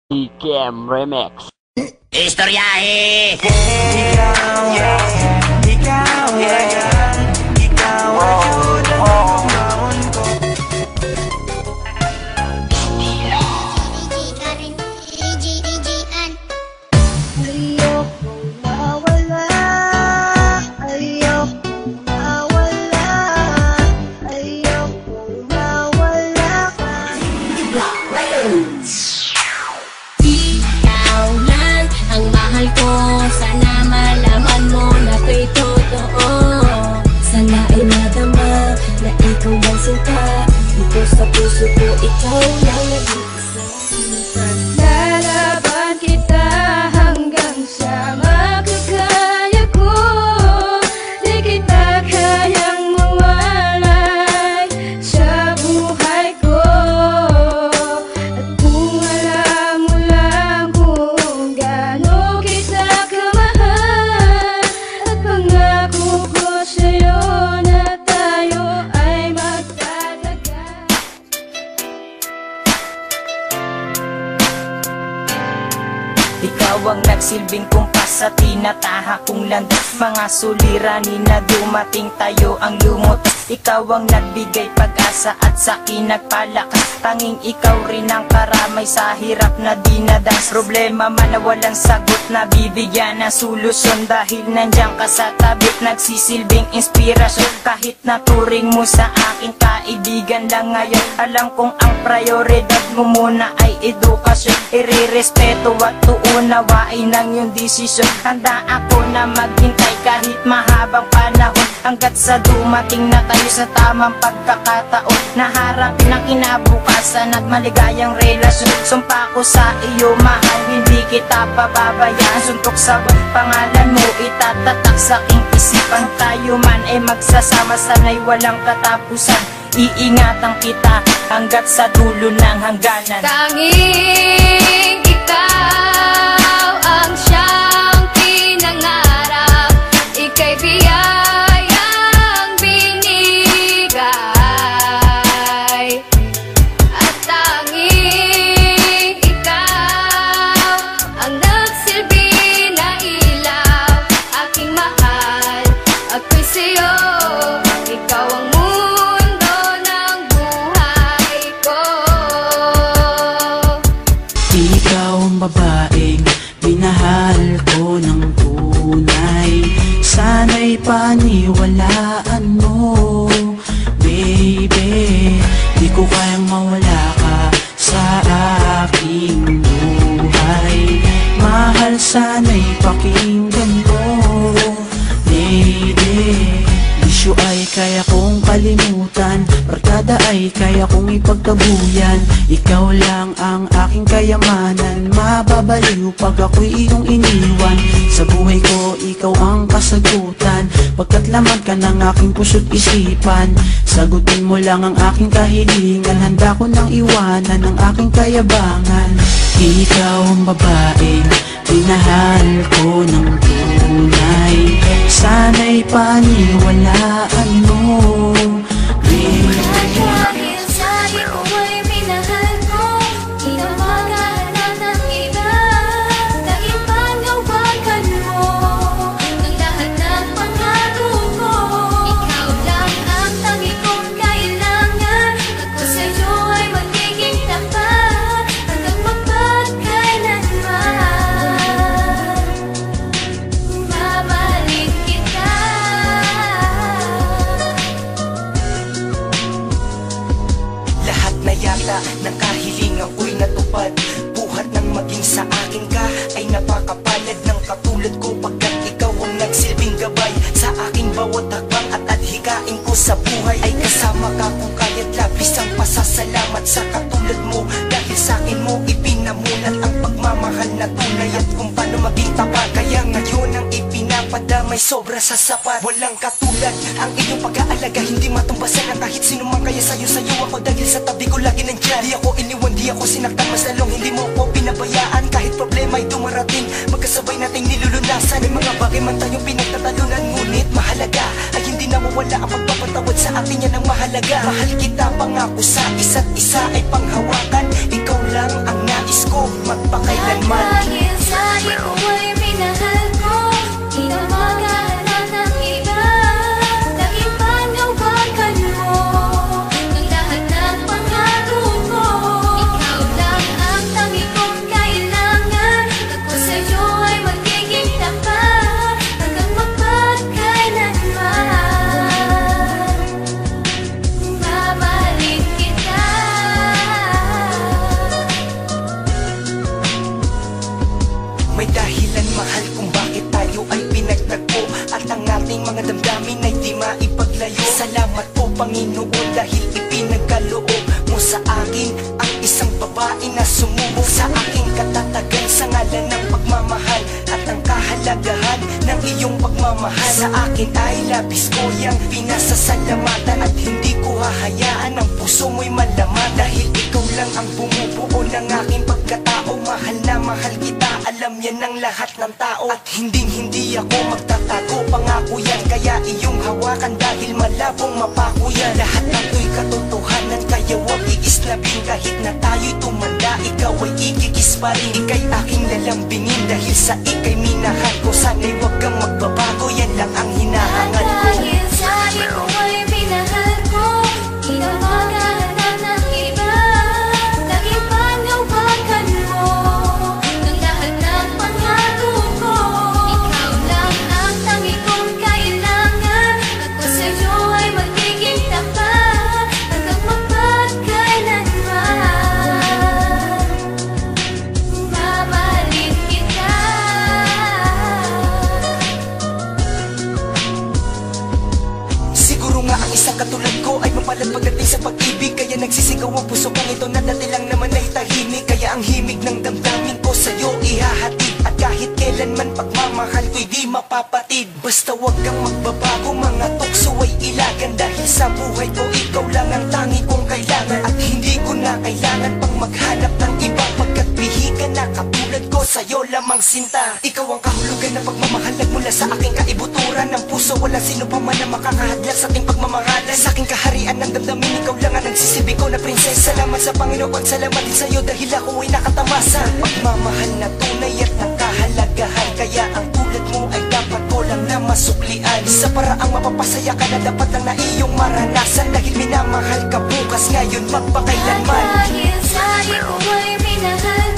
Ikem Remix. Istoryahe! Ikaw, ikaw, ikaw ay yun ang maon ko. Ayokong mawala, ayokong mawala, ayokong mawala ka. Ikaw lang ang mahal ko. Sana malaman mo na ko'y totoo. Sana ay madama na ikaw ang sinta. Dito sa puso ko, ikaw lang nag-iisa. Lalaban kita hanggang sa makakaya ko. Di kita kayang mawalay sa buhay ko. At kung alam mo lang kung gaano kita kamahal, at pangako ko sa'yo na tayo ay magtatagal. Ikaw ang nagsilbing kumpas sa tinataha kong landas. Mga suliranin na dumating tayo ang lumot. Ikaw ang nagbigay pag-asa at sa'kin nagpalakas. Tanging ikaw rin ang karamay sa hirap na dinadas. Problema man na walang sagot, na bibigyan ng solusyon. Dahil nandiyan ka sa tabi, nagsisilbing inspirasyon. Kahit naturing mo sa aking kaibigan lang ngayon, alam kong ang prioridad mo muna ay edukasyon. Irerespeto at uunawain ang iyong desisyon. Handa ako na maghintay kahit mahabang panahon, hanggat sa dumating na tayo sa tamang pagkakataon. Naharapin ang kinabukasan at maligayang relasyon. Sumpa ko sa iyo mahal, hindi kita pababayaan. Suntok sa pangalan mo itatatak sa aking isipan. Tayo man ay magsasama, sana'y walang katapusan. Iingatan kita hanggat sa dulo ng hangganan. Tanging ikaw ang siyang pinangarap, ika'y biyayang binigay. At tanging ikaw ang nagsilbi na ilaw, aking mahal, ako'y sa'yo. Ikaw ang mundo ng buhay ko. Ikaw ang babaeng minahal ko ng tunay. Sana'y paniwalaan mo, baby. Di ko kayang mawala ka sa aking buhay. Mahal, sana'y pakinggan mo, lady. Isyu ay kaya kong kalimutan, barkada ay kaya kong ipagtabuyan. Ikaw lang ang aking kayamanan, mababaliw pag ako'y iyong iniwan. Sa buhay ko, ikaw ang kasagutan, pagkat laman ka ng aking puso't isipan. Sagutin mo lang ang aking kahilingan, handa ko nang iwanan ang aking kayabangan. Ikaw ang babaeng minahal ko ng tunay. Sana'y paniwalaan mo, baby. Dahil sa ikaw ay minahal ko, inamagahan ng iba. Dahil panghawakan mo ang lahat ng pangako ko. Ikaw lang ang tangi kong kailangan. Ako sa'yo ay magiging tapat hanggang magpagkailanman. Mamahalin kita. Lahat na yata ng kahilingan ko'y natupad. Buhat ng maging sa akin ka ay napakapalad ng katulad ko, pagkat ikaw ang nagsilbing gabay sa aking bawat hakbang at adhikain ko sa buhay. Ay kasama ka ko kaya't labis ang pasasalamat sa katulad mo. Dahil sa akin mo ipinamulat ang pagmamahal na tunay at kung paano maging tapat. Kaya ngayon ang ipinapadamay sobra sa sapat. Walang katulad ang iyong pag-aalaga, hindi matumbasan ng kahit sino man. Kaya sa'yo ako dahil sa tabi ko lagi nandyan. Di ako iniwan, di ako sinaktan, mas lalong hindi mo ako pinabayaan. Kahit problema ay dumarating, magkasabay nating nilulunasan. May mga bagay man tayong pinagtatalunan, ngunit mahalaga ay hindi nawawala ang pagpapatawad sa atin, yan ang mahalaga. Mahal kita, pangako sa isa't isa ay panghawakan. Ikaw lang ang nais ko magpaka maglayo. Salamat po Panginoon dahil ipinagkaloob mo sa akin ang isang babae na sumubok sa aking katatagan sa ngalan ng pagmamahal at ang kahalagahan ng iyong pagmamahal. Sa akin ay labis ko yang pinasasalamatan at hindi ko hahayaan ang puso mo'y malaman dahil ikaw lang ang bumubuo ng aking pagkatao. Mahal na mahal kita, alam yan ng lahat ng tao at hindi ako magtatago, pangako yan. Kaya iyong hawakan dahil malabong mapako yan. Lahat ng to'y katotohanan kaya wag iislabing. Kahit na tayo'y tumanda, ikaw ay ikikis pa rin. Ika'y aking lalambingin dahil sa ika'y minahal ko. Sana'y wag kang magbabago, yan lang ang hinahangad ko. Dahil sa ikaw ay minahal ko, di na maghahanap ng iba. Laging panawagan mo ng lahat ng pangako ko. Ikaw lang ang tangi kong kailangan. Ako sa'yo ay magiging tapat hanggang mapagkailanman. Mamahalin kita. Siguro nga ang isang katulad ko ay mapalad pagdating sa pag-ibig. Kaya nagsisigaw ang puso kong ito na dati lang naman ay tahimik. Kaya ang himig ng damdamin ko sa'yo ihahatid. At kahit kailanman pagmamahal ko'y di mapapatid. Basta wag kang magbabago, mga tukso ay ilagan. Dahil sa buhay ko ikaw lang ang tangi kong kailangan. At hindi ko na kailangan pang maghanap ng iba. Pagkat bihigan na katulad ko sa'yo lamang sinta. Ikaw ang kahulugan na pagmamahal nagmula sa aking kaibuturan ng puso. Walang sino pa man na makakahadlang sa ating pagmamahalan. Sa aking kaharian ng damdamin, ikaw lang ang nagsisibi ko na prinsesa. Salamat sa Panginoon, salamat din sa'yo dahil ako ay nakatamasa. Pagmamahal na tunay at ng kahalagahan. Kaya ang tulad mo ay dapat ko lang na masuklian. Sa paraang mapapasaya ka na dapat lang na iyong maranasan. Dahil minamahal ka bukas, ngayon magpakailanman. Dahil sa ikaw ay minahal